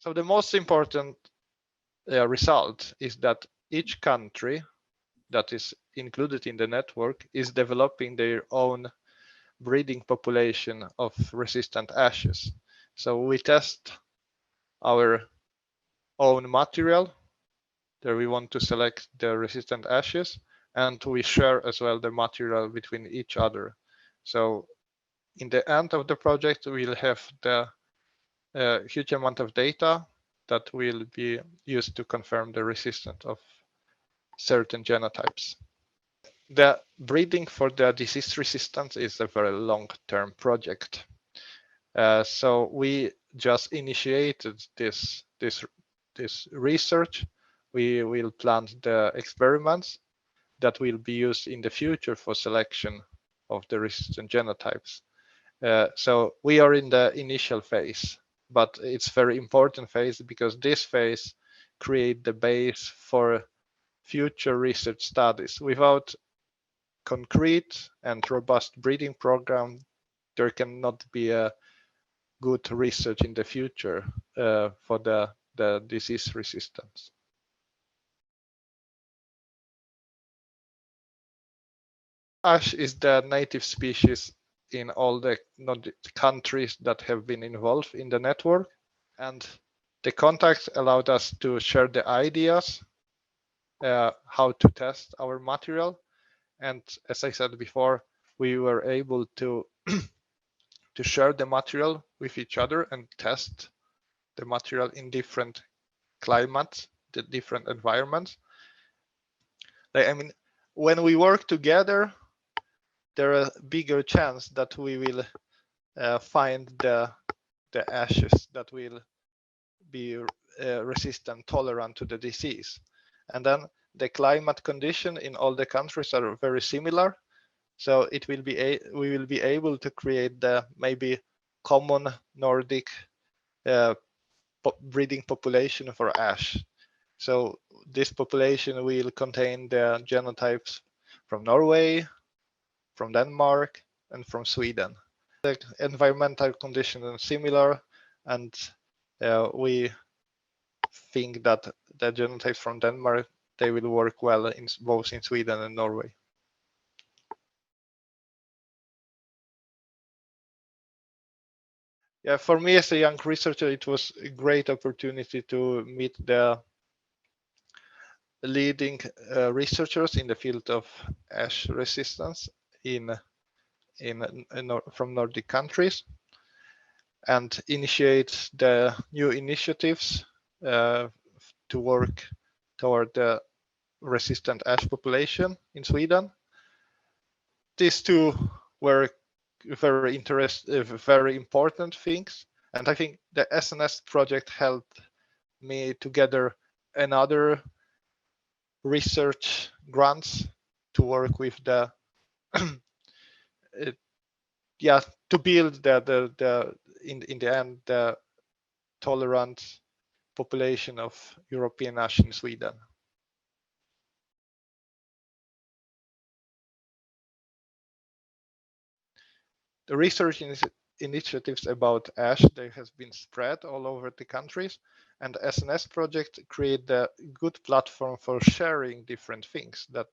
So the most important result is that each country that is included in the network is developing their own breeding population of resistant ashes. So we test our own material. There we want to select the resistant ashes, and we share as well the material between each other. So in the end of the project, we'll have the huge amount of data that will be used to confirm the resistance of certain genotypes. The breeding for the disease resistance is a very long-term project. So we just initiated this research. We will plan the experiments that will be used in the future for selection of the resistant genotypes. So we are in the initial phase, but it's very important phase because this phase create the base for future research studies. Without concrete and robust breeding program, there cannot be a good research in the future for the disease resistance. Ash is the native species in all the countries that have been involved in the network, and the contacts allowed us to share the ideas how to test our material. And as I said before, we were able to to share the material with each other and test the material in different climates, the different environments. I mean, when we work together, there are a bigger chance that we will find the ashes that will be resistant, tolerant to the disease. And then the climate condition in all the countries are very similar. So it will be we will be able to create the maybe common Nordic breeding population for ash. So this population will contain the genotypes from Norway, from Denmark, and from Sweden. The environmental conditions are similar, and we think that the genotypes from Denmark, they will work well in both in Sweden and Norway. Yeah, for me as a young researcher, it was a great opportunity to meet the leading researchers in the field of ash resistance from Nordic countries, and initiate the new initiatives to work toward the resistant ash population in Sweden. These two were very important things, and I think the SNS project helped me to gather another research grants to work with the to build in the end the tolerant population of European ash in Sweden. The research initiatives about ash, they has been spread all over the countries, and the SNS project create a good platform for sharing different things that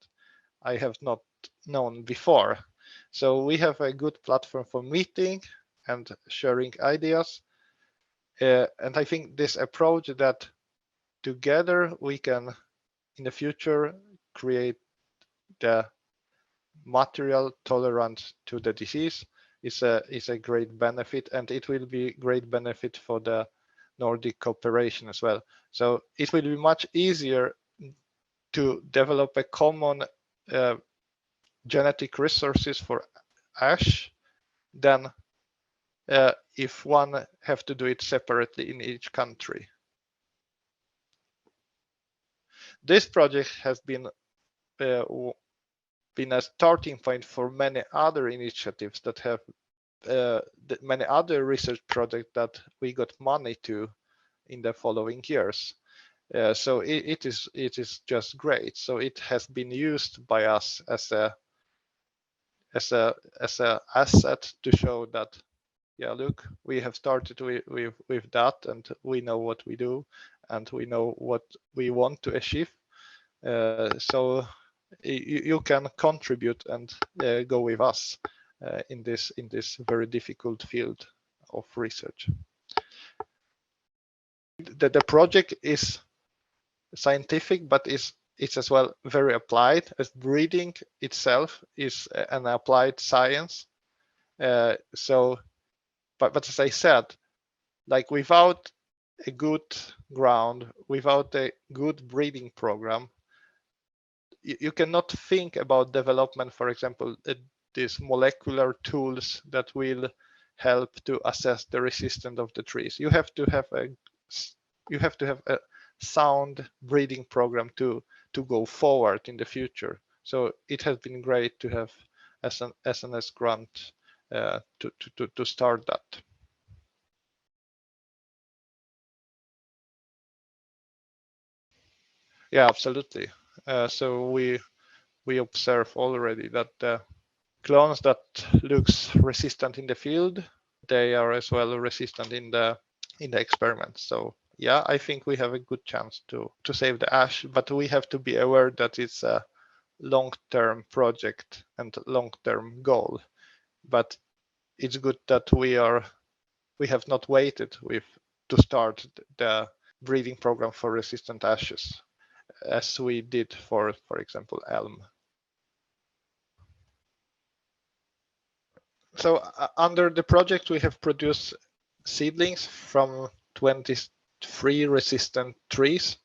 I have not known before. So we have a good platform for meeting and sharing ideas. And I think this approach that together we can in the future create the material tolerant to the disease is a great benefit, and it will be great benefit for the Nordic cooperation as well. So it will be much easier to develop a common genetic resources for ash than if one have to do it separately in each country. This project has been a starting point for many other initiatives that have many other research projects that we got money to in the following years. So it is just great. So it has been used by us as a asset to show that yeah, look, we have started with that, and we know what we do, and we know what we want to achieve. So you can contribute and go with us in this very difficult field of research. The project is scientific, but it's as well very applied, as breeding itself is an applied science. So, but as I said, like without a good ground, without a good breeding program, you cannot think about development, for example, these molecular tools that will help to assess the resistance of the trees. You have to have a sound breeding program to go forward in the future. So it has been great to have as an SNS grant to start that. Yeah, absolutely. So we observe already that the clones that looks resistant in the field, they are as well resistant in the experiments. So yeah, I think we have a good chance to save the ash, but we have to be aware that it's a long-term project and long-term goal. But it's good that we have not waited to start the breeding program for resistant ashes, as we did for example, elm. So under the project, we have produced seedlings from 23 resistant trees.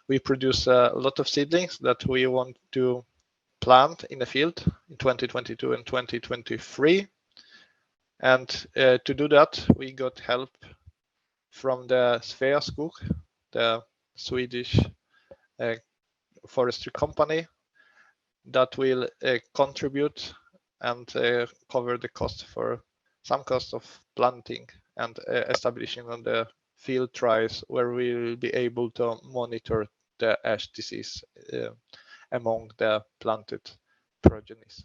We produce a lot of seedlings that we want to plant in the field in 2022 and 2023. And to do that, we got help from the Sveaskog, the Swedish forestry company, that will contribute and cover the cost for some cost of planting and establishing on the field trials, where we will be able to monitor the ash disease among the planted progenies.